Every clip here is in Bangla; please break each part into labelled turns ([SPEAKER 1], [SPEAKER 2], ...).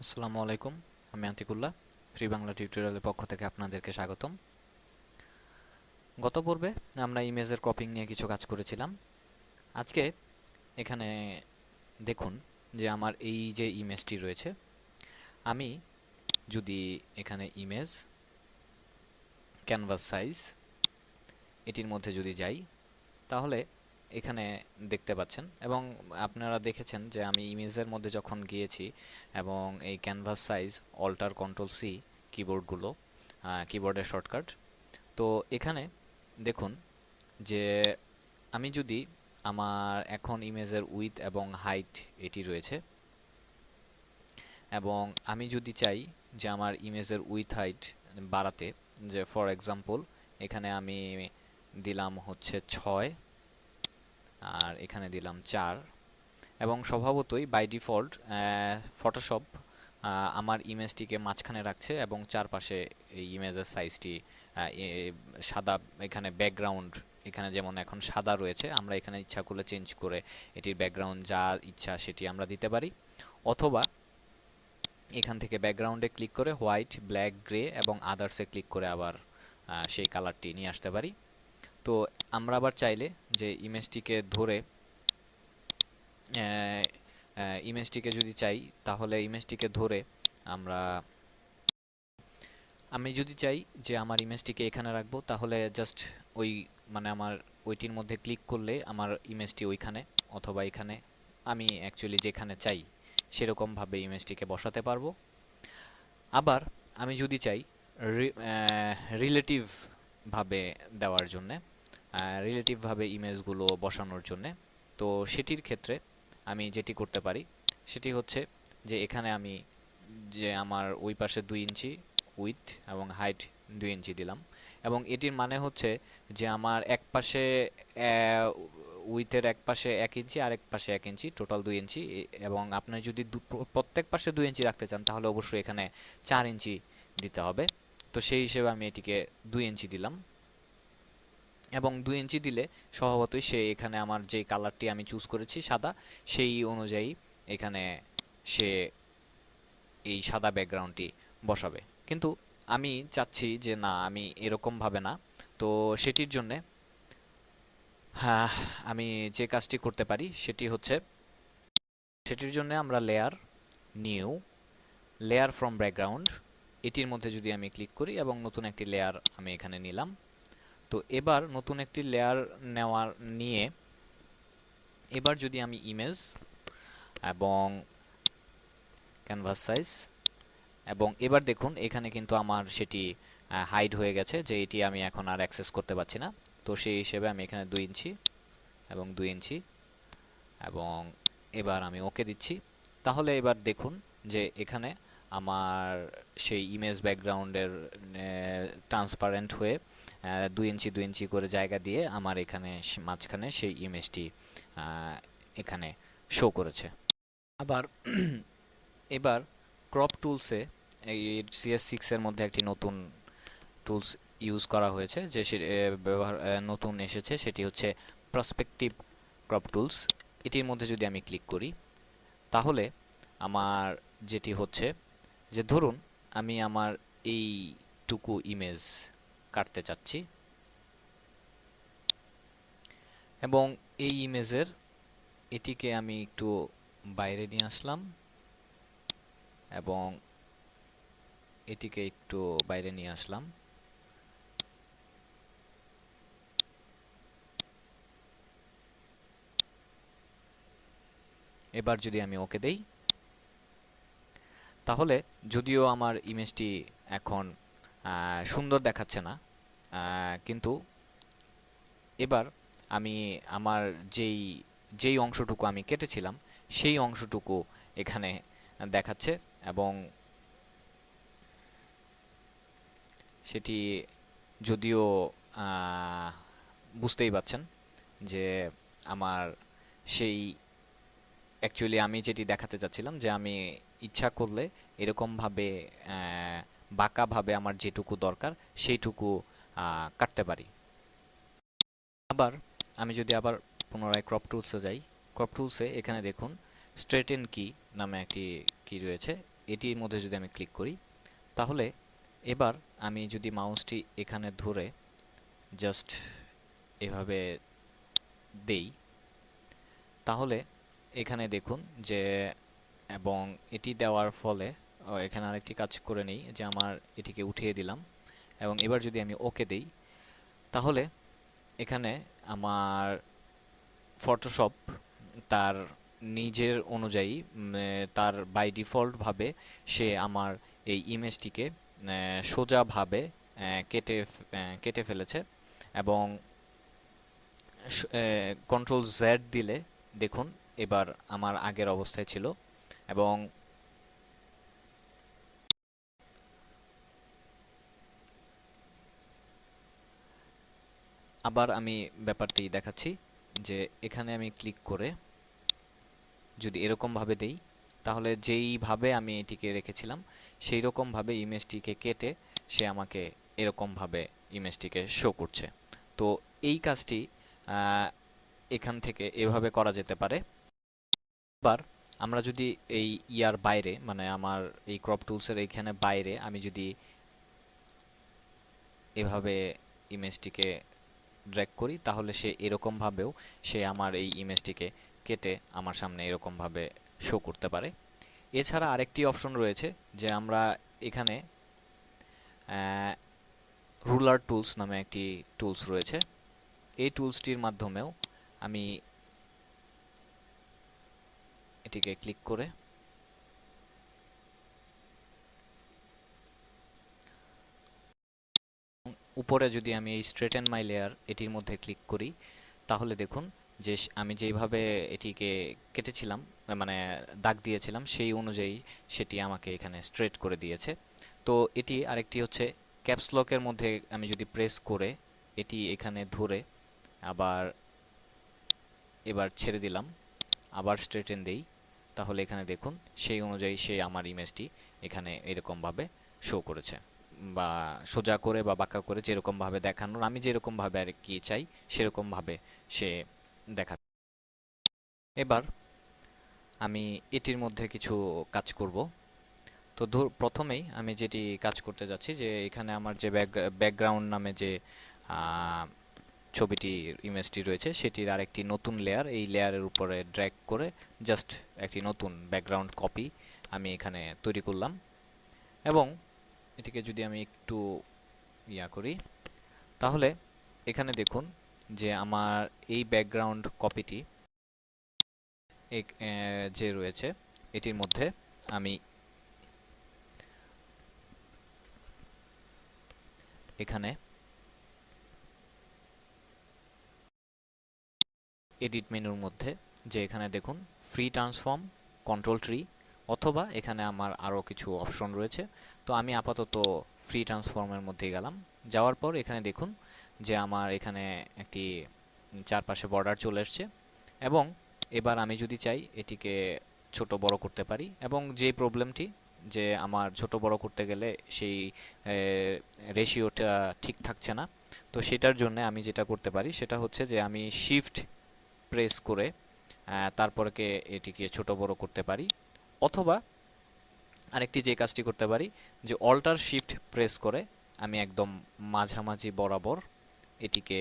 [SPEAKER 1] আসসালামু আলাইকুম। আমি আতিকুল্লাহ। ফ্রি বাংলা টিউটোরিয়ালের পক্ষ থেকে আপনাদেরকে স্বাগতম। গত পর্বে আমরা ইমেজের ক্রপিং নিয়ে কিছু কাজ করেছিলাম। আজকে এখানে দেখুন যে আমার এই যে ইমেজটি রয়েছে, আমি যদি এখানে ইমেজ ক্যানভাস সাইজ এটির মধ্যে যদি যাই, তাহলে এখানে দেখতে পাচ্ছেন এবং আপনারা দেখেছেন যে আমি ইমেজের মধ্যে যখন গিয়েছি এবং এই canvas size alter control C কিবোর্ডগুলো, কিবোর্ডের শর্টকাট, তো এখানে দেখুন যে আমি যদি আমার এখন ইমেজের উইথ এবং হাইট এটি রয়েছে, এবং আমি যদি চাই যে আমার ইমেজের উইথ হাইট বাড়াতে, যে ফর এক্সাম্পল এখানে আমি দিলাম হচ্ছে 6 আর এখানে দিলাম 4, এবং স্বভাবতই বাই ডিফল্ট ফটোশপ আমার ইমেজটিকে মাঝখানে রাখছে এবং চারপাশে এই ইমেজের সাইজটি সাদা, এখানে ব্যাকগ্রাউন্ড এখানে যেমন এখন সাদা রয়েছে, আমরা এখানে ইচ্ছা করলে চেঞ্জ করে এটির ব্যাকগ্রাউন্ড যা ইচ্ছা সেটি আমরা দিতে পারি, অথবা এখান থেকে ব্যাকগ্রাউন্ডে ক্লিক করে হোয়াইট, ব্ল্যাক, গ্রে এবং আদার্সে ক্লিক করে আবার সেই কালারটি নিয়ে আসতে পারি। তো আমরা আবার চাইলে যে ইমেজটিকে ধরে ইমেজটিকে যদি চাই, তাহলে ইমেজটিকে ধরে আমরা, আমি যদি চাই যে আমার ইমেজটিকে এখানে রাখবো, তাহলে জাস্ট ওই মানে আমার ওইটির মধ্যে ক্লিক করলে আমার ইমেজটি ওইখানে অথবা এখানে, আমি অ্যাকচুয়ালি যেখানে চাই সেরকমভাবে ইমেজটিকে বসাতে পারবো। আবার আমি যদি চাই রিলেটিভ ভাবে দেওয়ার জন্যে, রিলেটিভভাবে ইমেজগুলো বসানোর জন্যে, তো সেটির ক্ষেত্রে আমি যেটি করতে পারি সেটি হচ্ছে যে এখানে আমি যে আমার ওই পাশে 2 ইঞ্চি উইথ এবং হাইট 2 ইঞ্চি দিলাম, এবং এটির মানে হচ্ছে যে আমার এক পাশে উইথের এক পাশে 1 ইঞ্চি আর এক পাশে 1 ইঞ্চি, টোটাল 2 ইঞ্চি। এবং আপনি যদি প্রত্যেক পাশে 2 ইঞ্চি রাখতে চান তাহলে অবশ্যই এখানে 4 ইঞ্চি দিতে হবে। তো সেই হিসেবে আমি এটিকে 2 ইঞ্চি দিলাম, এবং 2 ইঞ্চি দিলে স্বভাবতই সে এখানে আমার যে কালারটি আমি চুজ করেছি সাদা, সেই অনুযায়ী এখানে সে এই সাদা ব্যাকগ্রাউন্ডটি বসাবে। কিন্তু আমি চাচ্ছি যে না, আমি এরকমভাবে না। তো সেটির জন্যে হ্যাঁ, আমি যে কাজটি করতে পারি সেটি হচ্ছে, সেটির জন্য আমরা layer, new, layer from background এটির মধ্যে যদি আমি ক্লিক করি এবং নতুন একটি লেয়ার আমি এখানে নিলাম। তো এবার নতুন একটি লেয়ার নেওয়ার নিয়ে এবার যদি আমি ইমেজ এবং ক্যানভাস সাইজ, এবং এবার দেখুন এখানে কিন্তু আমার সেটি হাইড হয়ে গেছে, যে এটি আমি এখন আর অ্যাক্সেস করতে পারছি না। তো সেই হিসেবে আমি এখানে 2 ইঞ্চি এবং 2 ইঞ্চি, এবং এবার আমি ওকে দিচ্ছি। তাহলে এবার দেখুন যে এখানে আমার সেই ইমেজ ব্যাকগ্রাউন্ডের ট্রান্সপারেন্ট হয়ে 2 ইঞ্চি 2 ইঞ্চি করে জায়গা দিয়ে আমার এখানে মাঝখানে সেই ইমেজটি এখানে শো করেছে। আবার এবার ক্রপ টুলসে, এই CS6 এর মধ্যে একটি নতুন টুলস ইউজ করা হয়েছে, যে ব্যবহার নতুন এসেছে, সেটি হচ্ছে পার্সপেক্টিভ ক্রপ টুলস। এটির মধ্যে যদি আমি ক্লিক করি, তাহলে আমার যেটি হচ্ছে যে ধরুন আমি আমার এইটুকু ইমেজ কাটতে চাচ্ছি, এবং এই ইমেজের এটিকে আমি একটু বাইরে নিয়ে আসলাম এবং এটিকে একটু বাইরে নিয়ে আসলাম। এবার যদি আমি ওকে দেই, তাহলে যদিও আমার ইমেজটি এখন সুন্দর দেখাচ্ছে না, কিন্তু এবার আমি আমার যেই যেই অংশটুকু আমি কেটেছিলাম সেই অংশটুকু এখানে দেখাচ্ছে, এবং সেটি যদিও বুঝতেই পাচ্ছেন যে আমার সেই অ্যাকচুয়ালি আমি যেটি দেখাতে চাচ্ছিলাম, যে আমি ইচ্ছা করলে এরকমভাবে বাঁকাভাবে আমার যেটুকু দরকার সেইটুকু কাটতে পারি। আবার আমি যদি আবার পুনরায় ক্রপ টুলসে যাই, ক্রপ টুলসে এখানে দেখুন স্ট্রেটেন কি নামে একটি কি রয়েছে এটির মধ্যে যদি আমি ক্লিক করি, তাহলে এবার আমি যদি মাউসটি এখানে ধরে জাস্ট এভাবে দেই, তাহলে এখানে দেখুন যে, এবং এটি দেওয়ার ফলে এখানে আরেকটি কাজ করে নেই যে আমার এটিকে উঠিয়ে দিলাম, এবং এবার যদি আমি ওকে দেই, তাহলে এখানে আমার ফটোশপ তার নিজের অনুযায়ী তার বাই ডিফল্ট ভাবে সে আমার এই ইমেজটিকে সোজাভাবে কেটে কেটে ফেলেছে। এবং কন্ট্রোল জেড দিলে দেখুন এবার আমার আগের অবস্থায় ছিল। এবং আবার আমি ব্যাপারটি দেখাচ্ছি যে এখানে আমি ক্লিক করে যদি এরকমভাবে দেই, তাহলে যেইভাবে আমি এটিকে রেখেছিলাম সেই রকমভাবে ইমেজটিকে কেটে সে আমাকে এরকমভাবে ইমেজটিকে শো করছে। তো এই কাজটি এখান থেকে এভাবে করা যেতে পারে। এবার আমরা যদি এই ইয়ার বাইরে, মানে আমার এই ক্রপ টুলসের এইখানে বাইরে আমি যদি এভাবে ইমেজটিকে ড্র্যাগ করি, তাহলে সে এরকমভাবেও সে আমার এই ইমেজটিকে কেটে আমার সামনে এরকমভাবে শো করতে পারে। এছাড়া আরেকটি অপশন রয়েছে যে আমরা এখানে রুলার টুলস নামে একটি টুলস রয়েছে। এই টুলসটির মাধ্যমেও আমি এটিকে ক্লিক করে উপরে যদি আমি এই স্ট্রেটেন মাই লেয়ার এটির মধ্যে ক্লিক করি, তাহলে দেখুন যে আমি যেইভাবে এটিকে কেটেছিলাম, মানে দাগ দিয়েছিলাম, সেই অনুযায়ী সেটি আমাকে এখানে স্ট্রেট করে দিয়েছে। তো এটি আরেকটি হচ্ছে ক্যাপস লকের মধ্যে আমি যদি প্রেস করে এটি এখানে ধরে আবার এবার ছেড়ে দিলাম, আবার স্ট্রেটেন দেই, তাহলে এখানে দেখুন সেই অনুযায়ী সে আমার ইমেজটি এখানে এরকমভাবে শো করেছে, বা সোজা করে বা বাঁকা করে যেরকমভাবে দেখানোর আমি যেরকমভাবে আর কি চাই সেরকমভাবে সে দেখা। এবার আমি এটির মধ্যে কিছু কাজ করব। তো প্রথমেই আমি যেটি কাজ করতে যাচ্ছি যে এখানে আমার যে ব্যাকগ্রাউন্ড নামে যে ছবিটির ইমেজটি রয়েছে সেটির আরেকটি নতুন লেয়ার, এই লেয়ারের উপরে ড্র্যাগ করে জাস্ট একটি নতুন ব্যাকগ্রাউন্ড কপি আমি এখানে তৈরি করলাম। এবং এটিকে যদি আমি একটু করি, তাহলে এখানে দেখুন যে আমার এই ব্যাকগ্রাউন্ড কপিটি যে রয়েছে এটির মধ্যে আমি এখানে এডিট মেনুর মধ্যে যে এখানে দেখুন ফ্রি ট্রান্সফর্ম, কন্ট্রোল ট্রি, অথবা এখানে আমার আরও কিছু অপশন রয়েছে। তো আমি আপাতত ফ্রি ট্রান্সফর্মের মধ্যে গেলাম। যাওয়ার পর এখানে দেখুন যে আমার এখানে একটি চারপাশে বর্ডার চলে এসছে। এবং এবার আমি যদি চাই এটিকে ছোট বড় করতে পারি, এবং যে প্রবলেমটি যে আমার ছোট বড় করতে গেলে সেই রেশিওটা ঠিক থাকছে না, তো সেটার জন্য আমি যেটা করতে পারি সেটা হচ্ছে যে আমি শিফট প্রেস করে তারপরে এটিকে ছোট বড় করতে পারি, অথবা আরেকটি যে কাজটি করতে পারি যে অল্টার শিফট প্রেস করে আমি একদম মাঝামাঝি বরাবর এটিকে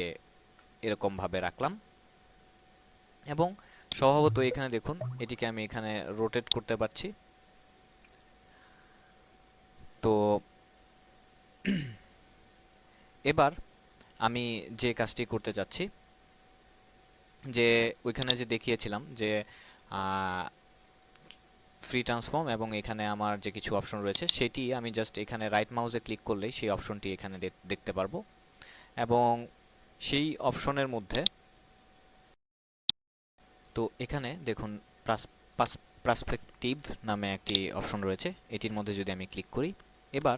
[SPEAKER 1] এরকমভাবে রাখলাম। এবং স্বভাবত এখানে দেখুন এটিকে আমি এখানে রোটেট করতে পারছি। তো এবার আমি যে কাজটি করতে যাচ্ছি, যে ওইখানে যে দেখিয়েছিলাম যে ফ্রি ট্রান্সফর্ম এবং এখানে আমার যে কিছু অপশন রয়েছে সেটি আমি জাস্ট এখানে রাইট মাউসে ক্লিক করলেই সেই অপশনটি এখানে দেখতে পারবো। এবং সেই অপশনের মধ্যে তো এখানে দেখুন পার্সপেক্টিভ নামে একটি অপশন রয়েছে, এটির মধ্যে যদি আমি ক্লিক করি, এবার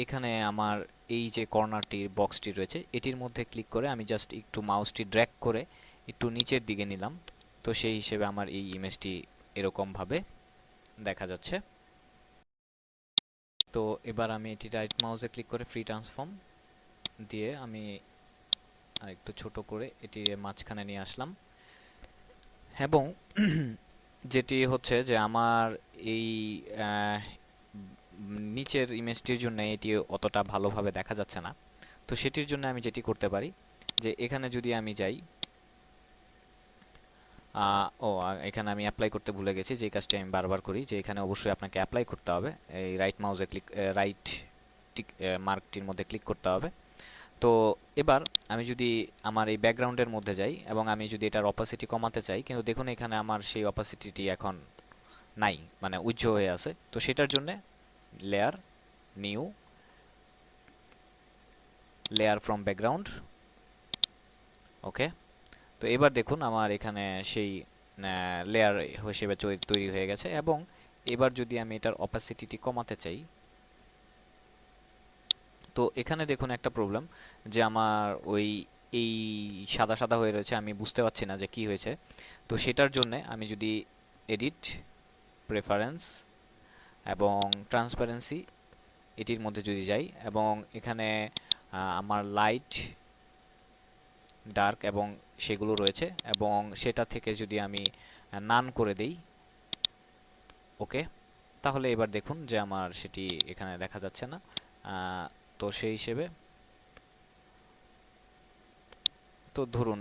[SPEAKER 1] এখানে আমার এই যে কর্নারটির বক্সটি রয়েছে এটির মধ্যে ক্লিক করে আমি জাস্ট একটু মাউসটি ড্র্যাগ করে একটু নিচের দিকে নিলাম। তো সেই হিসেবে আমার এই ইমেজটি এরকমভাবে দেখা যাচ্ছে। তো এবার আমি এটি রাইট মাউসে ক্লিক করে ফ্রি ট্রান্সফর্ম দিয়ে আমি আরেকটু ছোট করে এটি মাঝখানে নিয়ে আসলাম। এবং যেটি হচ্ছে যে আমার এই আহ, নিচের ইমেজটির জন্য এটি অতটা ভালোভাবে দেখা যাচ্ছে না। তো সেটির জন্য আমি যেটি করতে পারি যে এখানে যদি আমি যাই, এখানে আমি অ্যাপ্লাই করতে ভুলে গেছি, যে কাজটি আমি বারবার করি, যে এখানে অবশ্যই আপনাকে অ্যাপ্লাই করতে হবে। এই রাইট টিক মার্কটির মধ্যে ক্লিক করতে হবে। তো এবার আমি যদি আমার এই ব্যাকগ্রাউন্ডের মধ্যে যাই এবং আমি যদি এটার অপাসিটি কমাতে চাই, কিন্তু দেখুন এখানে আমার সেই অপাসিটিটি এখন নাই, মানে উজ্জ্বল হয়ে আছে। তো সেটার জন্য layer, new, layer from background, okay. তো এবার দেখুন আমার এখানে সেই লেয়ার হিসেবে তৈরি হয়ে গেছে। এবং এবার যদি আমি এটার অপাসিটিটি কমাতে চাই, তো এখানে দেখুন একটা প্রবলেম, যে আমার ওই এই সাদা সাদা হয়ে রয়েছে, আমি বুঝতে পারছি না যে কি হয়েছে। তো সেটার জন্য আমি যদি এডিট, প্রেফারেন্স এবং ট্রান্সপারেন্সি এটির মধ্যে যদি যাই, এবং এখানে আমার লাইট, ডার্ক এবং সেগুলো রয়েছে, এবং সেটা থেকে যদি আমি নান করে দেই, ওকে, তাহলে এবার দেখুন যে আমার সেটি এখানে দেখা যাচ্ছে না। তো সেই হিসেবে, তো ধরুন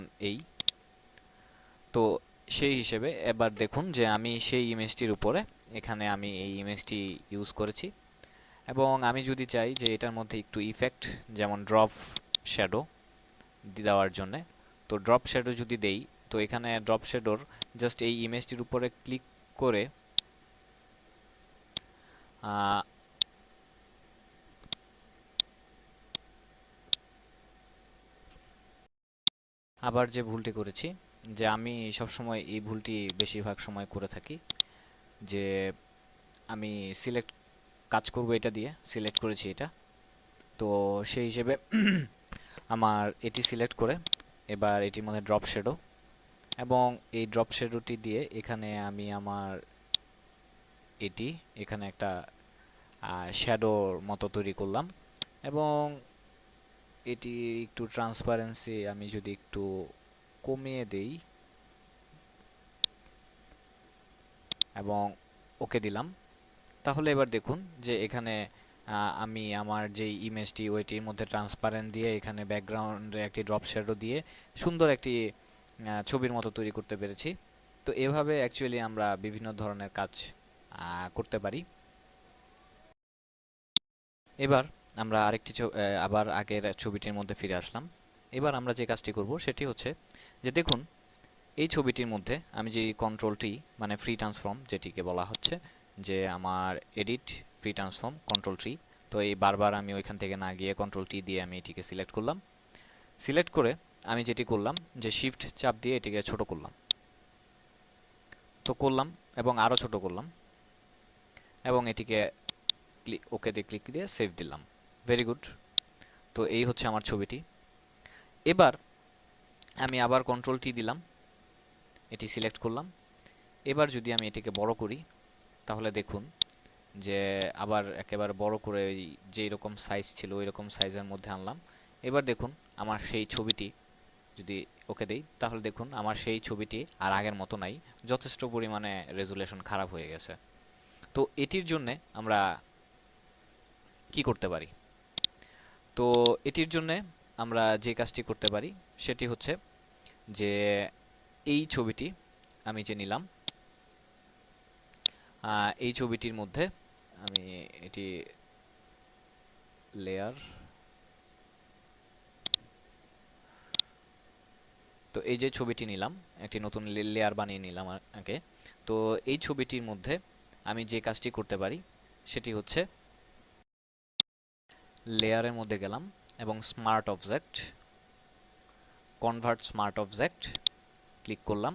[SPEAKER 1] তো সেই হিসেবে এবার দেখুন যে আমি সেই ইমেজটির উপরে এখানে আমি এই ইমেজটি ইউজ করেছি। এবং আমি যদি চাই যে এটার মধ্যে একটু ইফেক্ট, যেমন ড্রপ শ্যাডো দেওয়ার জন্যে, তো ড্রপ শ্যাডো যদি দেই, তো এখানে ড্রপ শ্যাডোর জাস্ট এই ইমেজটির উপরে ক্লিক করে আবার যে ভুলটি করেছি, যে আমি সবসময় এই ভুলটি বেশিরভাগ সময় করে থাকি, যে আমি সিলেক্ট কাজ করব এটা দিয়ে সিলেক্ট করেছি এটা। তো সেই হিসেবে আমার এটি সিলেক্ট করে এবার এটির মধ্যে ড্রপ শ্যাডো, এবং এই ড্রপ শ্যাডোটি দিয়ে এখানে আমি আমার এখানে একটা শ্যাডোর মতো তৈরি করলাম। এবং এটি একটু ট্রান্সপারেন্সি আমি যদি একটু কমিয়ে দেই এবং ওকে দিলাম, তাহলে এবার দেখুন যে এখানে আমি আমার যেই ইমেজটি ওইটির মধ্যে ট্রান্সপারেন্ট দিয়ে এখানে ব্যাকগ্রাউন্ডে একটি ড্রপ শ্যাডো দিয়ে সুন্দর একটি ছবির মতো তৈরি করতে পেরেছি। তো এভাবে অ্যাকচুয়ালি আমরা বিভিন্ন ধরনের কাজ করতে পারি। এবার আমরা আবার আগের ছবিটির মধ্যে ফিরে আসলাম। এবার আমরা যে কাজটি করব সেটি হচ্ছে যে দেখুন এই ছবিটির মধ্যে আমি যে কন্ট্রোলটি, মানে ফ্রি ট্রান্সফর্ম যেটিকে বলা হচ্ছে, যে আমার edit, free transform, control tree. তো এই বারবার আমি ওইখান থেকে না গিয়ে কন্ট্রোল টি দিয়ে আমি এটিকে সিলেক্ট করলাম। সিলেক্ট করে আমি যেটি করলাম যে শিফট চাপ দিয়ে এটিকে ছোট করলাম, তো করলাম এবং আরও ছোট করলাম, এবং এটিকে ওকে দিয়ে ক্লিক দিয়ে সেভ দিলাম। Very good. তো এই হচ্ছে আমার ছবিটি। এবার আমি আবার কন্ট্রোল টি দিলাম, এটি সিলেক্ট করলাম। এবার যদি আমি এটিকে বড় করি, তাহলে দেখুন যে আবার একেবারে বড় করে যেই রকম সাইজ ছিল ওই রকম সাইজের মধ্যে আনলাম। এবার দেখুন আমার সেই ছবিটি যদি ওকে দেই, তাহলে দেখুন আমার সেই ছবিটি আর আগের মতো নাই, যথেষ্ট পরিমাণে রেজুলেশন খারাপ হয়ে গেছে। তো এটির জন্যে আমরা কি করতে পারি? তো এটির জন্যে আমরা যে কাজটি করতে পারি সেটি হচ্ছে যে এই ছবিটি আমি যে নিলাম, এই ছবিটির মধ্যে আমি এটি লেয়ার, তো এই যে ছবিটি নিলাম, একটি নতুন লেয়ার বানিয়ে নিলাম আগে। তো এই ছবিটির মধ্যে আমি যে কাজটি করতে পারি সেটি হচ্ছে লেয়ারের মধ্যে গেলাম এবং smart object, convert smart object click করলাম।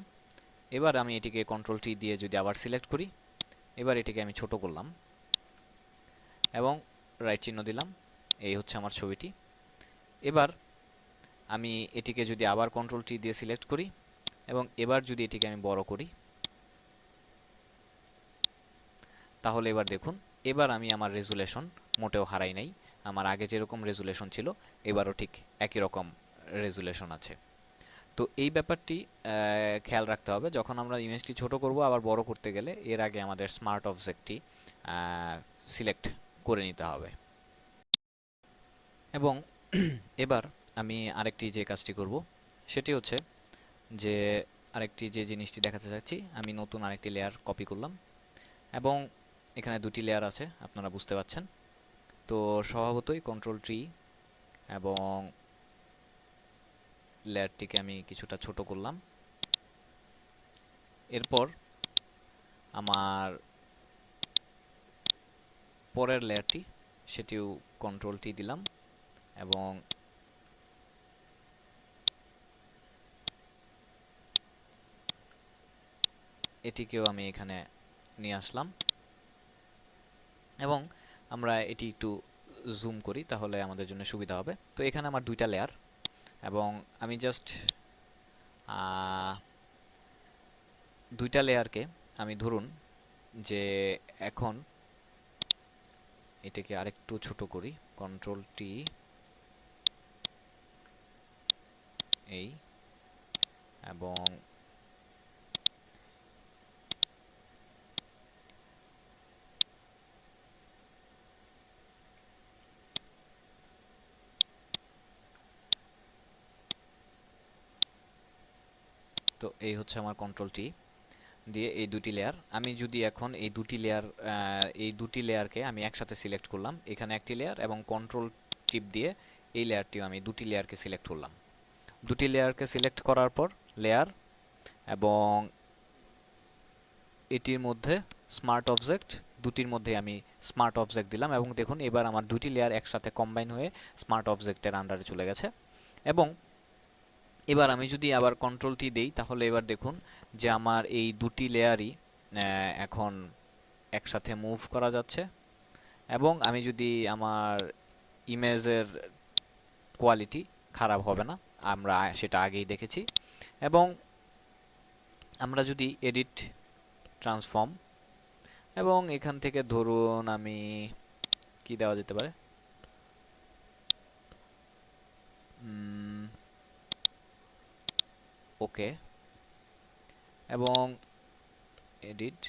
[SPEAKER 1] এবার আমি এটিকে কন্ট্রোল টি দিয়ে যদি আবার সিলেক্ট করি, এবার এটিকে আমি ছোট করলাম এবং রাইট চিহ্ন দিলাম। এই হচ্ছে আমার ছবিটি। এবার আমি এটিকে যদি আবার কন্ট্রোল টি দিয়ে সিলেক্ট করি এবং এবার যদি এটিকে আমি বড় করি, তাহলে এবার দেখুন এবার আমি আমার রেজুলেশন মোটেও হারাই নাই। আমার আগে যেরকম রেজুলেশন ছিল এবারও ঠিক একই রকম রেজুলেশন আছে। তো এই ব্যাপারটি খেয়াল রাখতে হবে যখন আমরা ইমেজটি ছোট করব আবার বড় করতে গেলে এর আগে আমাদের স্মার্ট অবজেক্টটি সিলেক্ট করে নিতে হবে। এবং এবার আমি আরেকটি যে কাজটি করব সেটি হচ্ছে যে আরেকটি যে জিনিসটি দেখাতে চাচ্ছি, আমি নতুন আরেকটি লেয়ার কপি করলাম এবং এখানে দুটি লেয়ার আছে আপনারা বুঝতে পাচ্ছেন। তো স্বভাবতই কন্ট্রোল ট্রি এবং লেয়ারটিকে আমি কিছুটা ছোট করলাম। এরপর আমার পরের লেয়ারটি সেটিও কন্ট্রোল টি দিলাম এবং এটিকেও আমি এখানে নিয়ে আসলাম এবং আমরা এটি একটু জুম করি তাহলে আমাদের জন্য সুবিধা হবে। তো এখানে আমার দুইটা লেয়ার এবং আমি জাস্ট দুইটা লেয়ারকে আমি ধরুন যে এখন এটাকে আরেকটু ছোট করি, কন্ট্রোল টি এই এবং তো এই হচ্ছে আমার কন্ট্রোল টি দিয়ে এই দুটি লেয়ার। আমি যদি এখন এই দুটি লেয়ারকে আমি একসাথে সিলেক্ট করলাম, এখানে একটি লেয়ার এবং কন্ট্রোল টিপ দিয়ে এই লেয়ারটিও আমি দুটি লেয়ারকে সিলেক্ট করলাম। দুটি লেয়ারকে সিলেক্ট করার পর লেয়ার এবং এটির মধ্যে স্মার্ট অবজেক্ট, দুটির মধ্যে আমি স্মার্ট অবজেক্ট দিলাম এবং দেখুন এবার আমার দুটি লেয়ার একসাথে কম্বাইন হয়ে স্মার্ট অবজেক্টের আন্ডারে চলে গেছে। এবং এবার আমি যদি আবার কন্ট্রোল টি দেই তাহলে এবার দেখুন যে আমার এই দুটি লেয়ারই এখন একসাথে মুভ করা যাচ্ছে এবং আমি যদি আমার ইমেজের কোয়ালিটি খারাপ হবে না, আমরা সেটা আগেই দেখেছি। এবং আমরা যদি এডিট ট্রান্সফর্ম এবং এখান থেকে ধরুন আমি কি দেওয়া যেতে পারে, ওকে এবং এডিট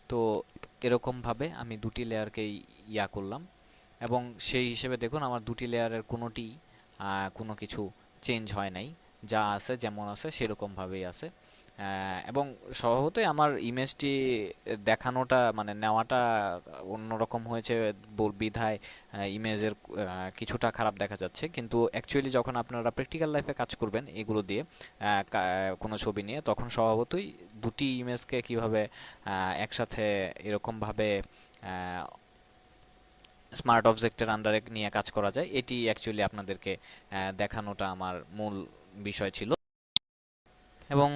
[SPEAKER 1] তো এরকমভাবে আমি দুটি লেয়ারকেই ইয়া করলাম এবং সেই হিসেবে দেখুন আমার দুটি লেয়ারের কোনোটি কোনো কিছু চেঞ্জ হয় নাই, যা আছে যেমন আছে সেরকমভাবেই আছে। এবং স্বভাবতই আমার ইমেজটি দেখানোটা মানে নেওয়াটা অন্যরকম হয়েছে বিধায় ইমেজের কিছুটা খারাপ দেখা যাচ্ছে, কিন্তু অ্যাকচুয়ালি যখন আপনারা প্র্যাকটিক্যাল লাইফে কাজ করবেন এগুলো দিয়ে কোনো ছবি নিয়ে, তখন স্বভাবতই দুটি ইমেজকে কিভাবে একসাথে এরকমভাবে স্মার্ট অবজেক্টের আন্ডারে নিয়ে কাজ করা যায় এটি অ্যাকচুয়ালি আপনাদেরকে দেখানোটা আমার মূল বিষয় ছিল। এবং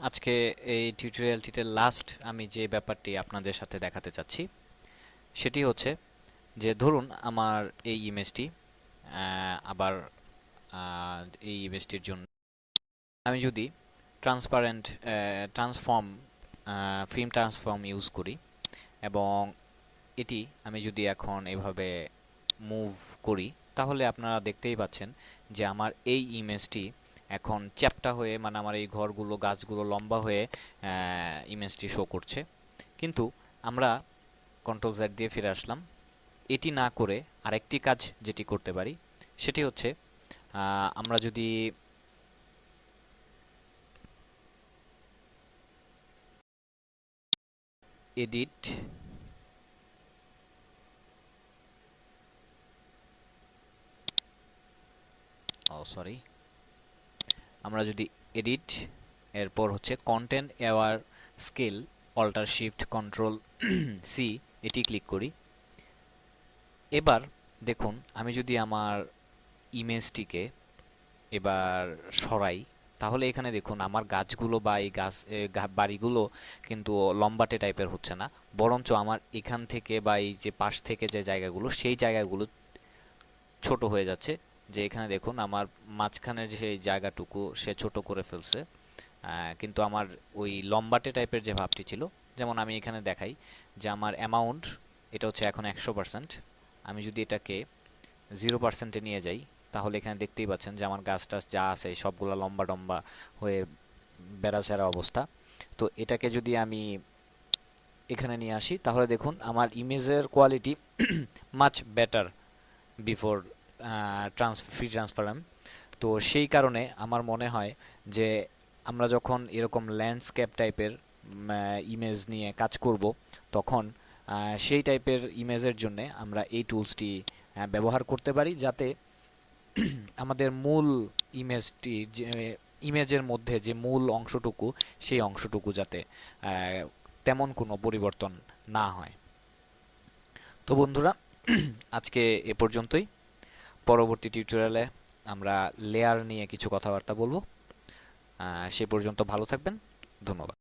[SPEAKER 1] আজকে এই টিউটোরিয়ালটিতে লাস্ট আমি যে ব্যাপারটি আপনাদের সাথে দেখাতে চাচ্ছি সেটি হচ্ছে যে ধরুন আমার এই ইমেজটি আবার এই ইমেজটির জন্য আমি যদি ফিল্ম ট্রান্সফর্ম ইউজ করি এবং এটি আমি যদি এখন এভাবে মুভ করি তাহলে আপনারা দেখতেই পাচ্ছেন যে আমার এই ইমেজটি এখন চ্যাপ্টা হয়ে মানে আমার এই ঘরগুলো গাছগুলো লম্বা হয়ে ইমেজটি শো করছে। কিন্তু আমরা কন্ট্রোল জেড দিয়ে ফিরে আসলাম। এটি না করে আরেকটি কাজ যেটি করতে পারি সেটি হচ্ছে আমরা যদি এডিট আমরা যদি এডিট এরপর হচ্ছে content aware scale alt shift control C এটি ক্লিক করি, এবার দেখুন আমি যদি আমার ইমেজটিকে এবার সরাই তাহলে এখানে দেখুন আমার গাছগুলো বা এই বাড়িগুলো কিন্তু লম্বাটে টাইপের হচ্ছে না, বরঞ্চ আমার এখান থেকে বা এই যে পাশ থেকে যে জায়গাগুলো সেই জায়গাগুলো ছোট হয়ে যাচ্ছে, যে এখানে দেখুন আমার মাঝখানের যে সেই জায়গাটুকু সে ছোট করে ফেলছে, কিন্তু আমার ওই লম্বাটে টাইপের যে ভাবটি ছিল, যেমন আমি এখানে দেখাই যে আমার অ্যামাউন্ট এটা হচ্ছে এখন 100%। আমি যদি এটাকে 0%-এ নিয়ে যাই, তাহলে এখানে দেখতেই পাচ্ছেন যে আমার গাছ টাছ যা আছে সবগুলা লম্বা টম্বা হয়ে বেড়াচেরা অবস্থা। তো এটাকে যদি আমি এখানে নিয়ে আসি, তাহলে দেখুন আমার ইমেজের quality much better before free transfer. তো সেই কারণে আমার মনে হয় যে আমরা যখন এরকম ল্যান্ডস্কেপ টাইপের ইমেজ নিয়ে কাজ করব, তখন সেই টাইপের ইমেজের জন্য আমরা এই টুলসটি ব্যবহার করতে পারি, যাতে আমাদের মূল ইমেজটি যে ইমেজের মধ্যে যে মূল অংশটুকু, সেই অংশটুকু যাতে তেমন কোনো পরিবর্তন না হয়। তো বন্ধুরা, আজকে এ পর্যন্তই। পরবর্তী টিউটোরিয়ালে আমরা লেয়ার নিয়ে কিছু কথাবার্তা বলবো। সে পর্যন্ত ভালো থাকবেন। ধন্যবাদ।